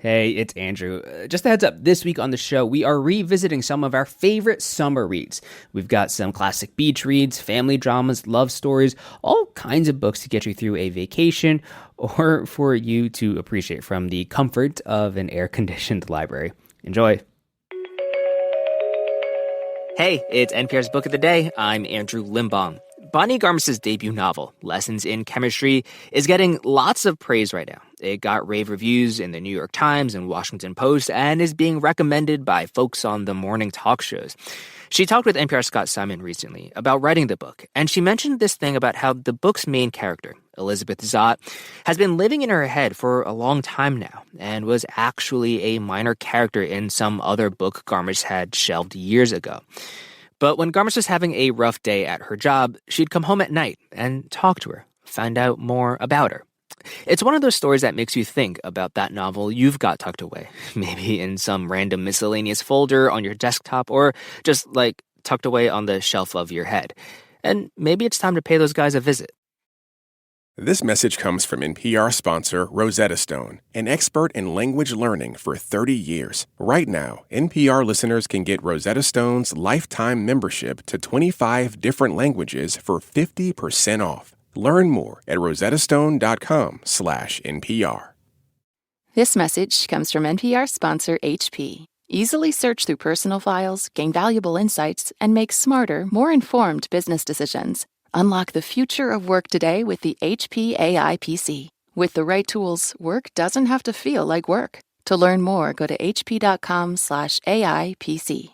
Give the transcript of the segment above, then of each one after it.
Hey, it's Andrew. Just a heads up, this week on the show, we are revisiting some of our favorite summer reads. We've got some classic beach reads, family dramas, love stories, all kinds of books to get you through a vacation or for you to appreciate from the comfort of an air-conditioned library. Enjoy. Hey, it's NPR's Book of the Day. I'm Andrew Limbaum. Bonnie Garmus's debut novel, Lessons in Chemistry, is getting lots of praise right now. It got rave reviews in the New York Times and Washington Post and is being recommended by folks on the morning talk shows. She talked with NPR's Scott Simon recently about writing the book, and she mentioned this thing about how the book's main character, Elizabeth Zott, has been living in her head for a long time now and was actually a minor character in some other book Garmus had shelved years ago. But when Garmus was having a rough day at her job, she'd come home at night and talk to her, find out more about her. It's one of those stories that makes you think about that novel you've got tucked away, maybe in some random miscellaneous folder on your desktop or just tucked away on the shelf of your head. And maybe it's time to pay those guys a visit. This message comes from NPR sponsor Rosetta Stone, an expert in language learning for 30 years. Right now, NPR listeners can get Rosetta Stone's lifetime membership to 25 different languages for 50% off. Learn more at rosettastone.com/NPR. This message comes from NPR sponsor HP. Easily search through personal files, gain valuable insights, and make smarter, more informed business decisions. Unlock the future of work today with the HP AI PC. With the right tools, work doesn't have to feel like work. To learn more, go to hp.com/AI PC.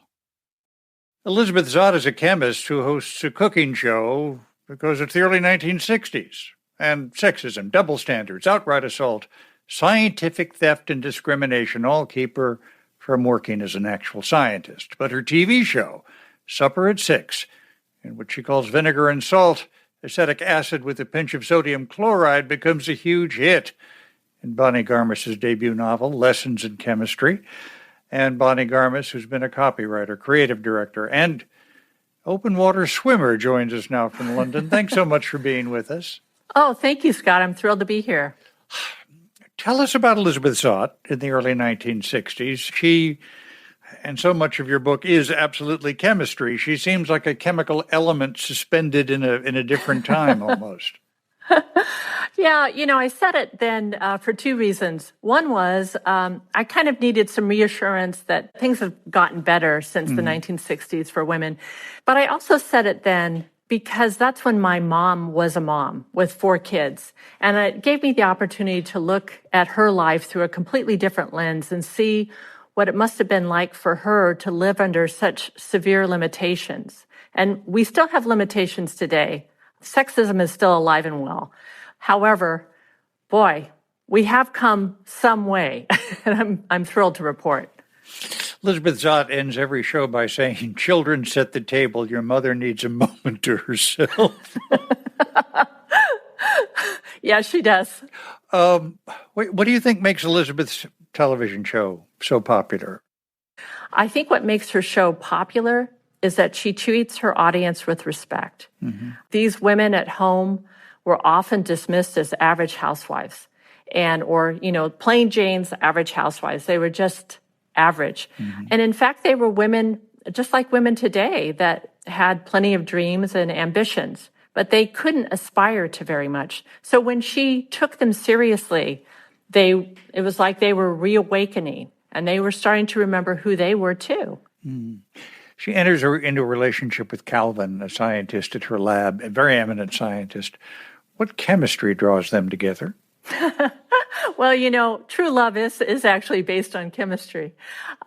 Elizabeth Zott is a chemist who hosts a cooking show because it's the early 1960s. And sexism, double standards, outright assault, scientific theft and discrimination all keep her from working as an actual scientist. But her TV show, Supper at 6, in which she calls vinegar and salt acetic acid with a pinch of sodium chloride, becomes a huge hit. In Bonnie Garmus's debut novel, Lessons in Chemistry. And Bonnie Garmus, who's been a copywriter, creative director, and open water swimmer, joins us now from London. Thanks so much for being with us. Oh, thank you, Scott. I'm thrilled to be here. Tell us about Elizabeth Zott in the early 1960s. She, and so much of your book is absolutely chemistry. She seems like a chemical element suspended in a different time almost. Yeah, I said it then for two reasons. One was I kind of needed some reassurance that things have gotten better since the 1960s for women. But I also said it then because that's when my mom was a mom with 4 kids. And it gave me the opportunity to look at her life through a completely different lens and see what it must have been like for her to live under such severe limitations. And we still have limitations today. Sexism is still alive and well. However, boy, we have come some way, and I'm thrilled to report. Elizabeth Zott ends every show by saying, "Children set the table. Your mother needs a moment to herself." Yeah, she does. What do you think makes Elizabeth's television show so popular? I think what makes her show popular is that she treats her audience with respect. Mm-hmm. These women at home were often dismissed as average housewives or plain Jane's average housewives. They were just average. Mm-hmm. And in fact, they were women just like women today that had plenty of dreams and ambitions, but they couldn't aspire to very much. So when she took them seriously, it was like they were reawakening and they were starting to remember who they were too. Mm. She enters into a relationship with Calvin, a scientist at her lab, a very eminent scientist. What chemistry draws them together? Well, true love is actually based on chemistry.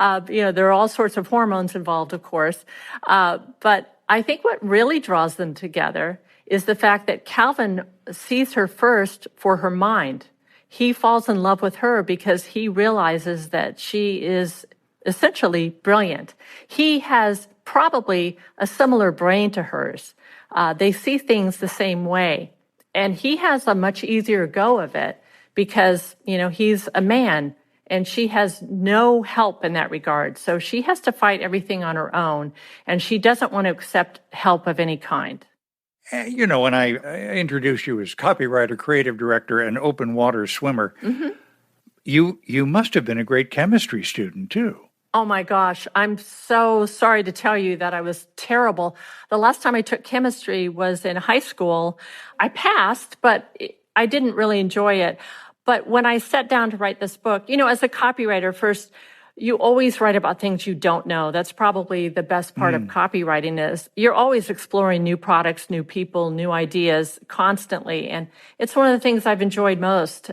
There are all sorts of hormones involved, of course. But I think what really draws them together is the fact that Calvin sees her first for her mind. He falls in love with her because he realizes that she is essentially brilliant. He has probably a similar brain to hers. They see things the same way. And he has a much easier go of it because, he's a man and she has no help in that regard. So she has to fight everything on her own and she doesn't want to accept help of any kind. When I introduced you as copywriter, creative director, and open water swimmer, mm-hmm. You must have been a great chemistry student, too. Oh my gosh, I'm so sorry to tell you that I was terrible. The last time I took chemistry was in high school. I passed, but I didn't really enjoy it. But when I sat down to write this book, as a copywriter, first, you always write about things you don't know. That's probably the best part of copywriting is you're always exploring new products, new people, new ideas constantly. And it's one of the things I've enjoyed most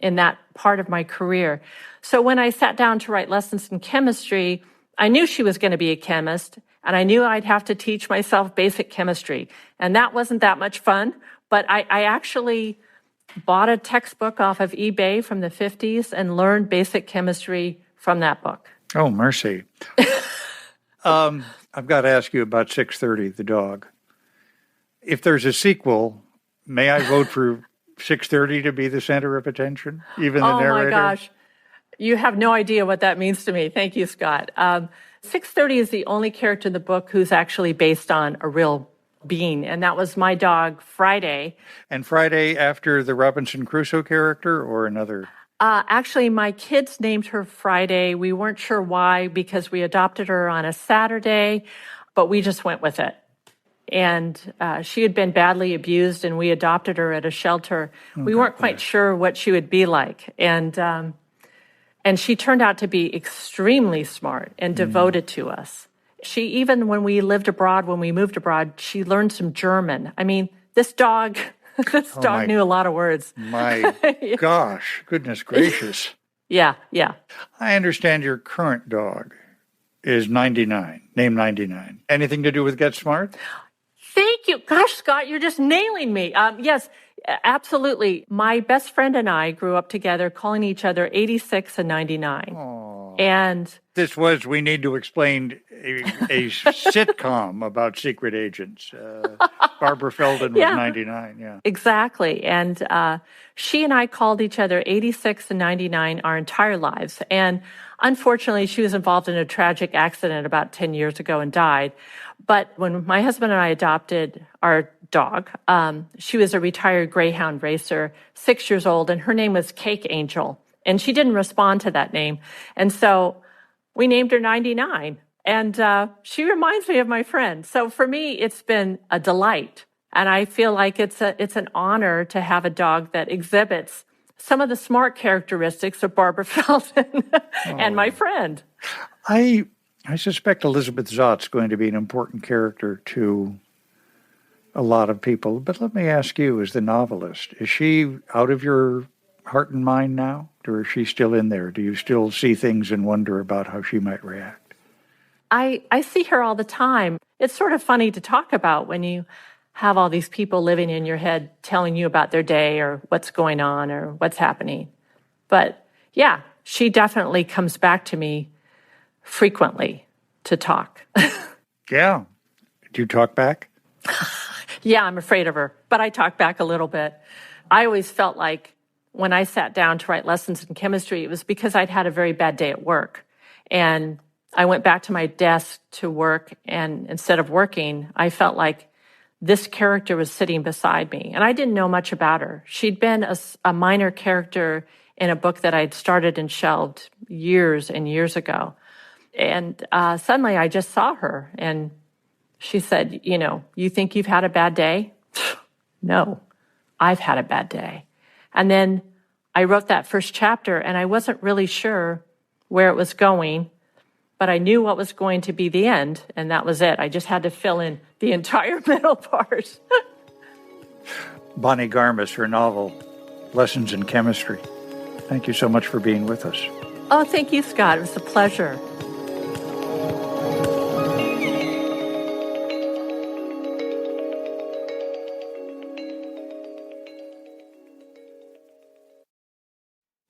in that part of my career. So when I sat down to write lessons in chemistry, I knew she was going to be a chemist, and I knew I'd have to teach myself basic chemistry. And that wasn't that much fun, but I actually bought a textbook off of eBay from the 50s and learned basic chemistry from that book. Oh, mercy. I've got to ask you about 6:30, the dog. If there's a sequel, may I vote for 6:30 to be the center of attention, even the narrator? Oh, my gosh. You have no idea what that means to me. Thank you, Scott. 6:30 is the only character in the book who's actually based on a real being, and that was my dog, Friday. And Friday after the Robinson Crusoe character or another? Actually, my kids named her Friday. We weren't sure why because we adopted her on a Saturday, but we just went with it. And she had been badly abused, and we adopted her at a shelter. We weren't quite sure what she would be like. And she turned out to be extremely smart and devoted to us. She, even when we moved abroad, she learned some German. I mean, this dog knew a lot of words. My gosh, goodness gracious. Yeah. I understand your current dog is 99, named 99. Anything to do with Get Smart? Thank you. Gosh, Scott, you're just nailing me. Yes, absolutely. My best friend and I grew up together calling each other 86 and 99. Aww. And this was, we need to explain, a sitcom about secret agents. Barbara Feldon was 99, yeah. Exactly. And she and I called each other 86 and 99 our entire lives. And unfortunately, she was involved in a tragic accident about 10 years ago and died. But when my husband and I adopted our dog, she was a retired Greyhound racer, 6 years old, and her name was Cake Angel. And she didn't respond to that name. And so we named her 99. And she reminds me of my friend. So for me, it's been a delight. And I feel like it's an honor to have a dog that exhibits some of the smart characteristics of Barbara Feldon and my friend. I suspect Elizabeth Zott's going to be an important character to a lot of people. But let me ask you, as the novelist, is she out of your heart and mind now? Or is she still in there? Do you still see things and wonder about how she might react? I see her all the time. It's sort of funny to talk about when you have all these people living in your head telling you about their day or what's going on or what's happening. But yeah, she definitely comes back to me frequently to talk. Yeah. Do you talk back? Yeah, I'm afraid of her, but I talk back a little bit. I always felt like when I sat down to write lessons in chemistry, it was because I'd had a very bad day at work. And I went back to my desk to work, and instead of working, I felt like this character was sitting beside me. And I didn't know much about her. She'd been a minor character in a book that I'd started and shelved years and years ago. And suddenly I just saw her, and she said, you think you've had a bad day? No, I've had a bad day. And then I wrote that first chapter, and I wasn't really sure where it was going, but I knew what was going to be the end, and that was it. I just had to fill in the entire middle part. Bonnie Garmus, her novel, Lessons in Chemistry. Thank you so much for being with us. Oh, thank you, Scott. It was a pleasure.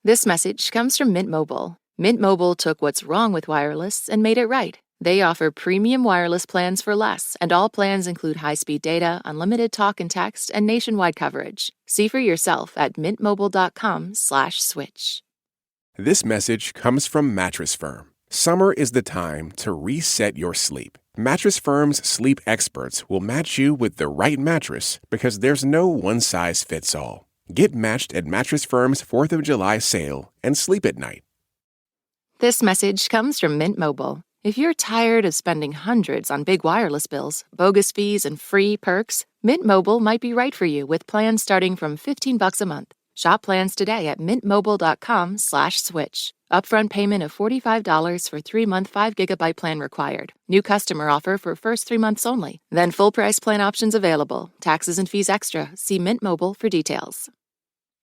This message comes from Mint Mobile. Mint Mobile took what's wrong with wireless and made it right. They offer premium wireless plans for less, and all plans include high-speed data, unlimited talk and text, and nationwide coverage. See for yourself at mintmobile.com/switch. This message comes from Mattress Firm. Summer is the time to reset your sleep. Mattress Firm's sleep experts will match you with the right mattress because there's no one-size-fits-all. Get matched at Mattress Firm's 4th of July sale and sleep at night. This message comes from Mint Mobile. If you're tired of spending hundreds on big wireless bills, bogus fees, and free perks, Mint Mobile might be right for you with plans starting from $15 a month. Shop plans today at mintmobile.com/switch. Upfront payment of $45 for 3-month 5GB plan required. New customer offer for first 3 months only. Then full price plan options available. Taxes and fees extra. See Mint Mobile for details.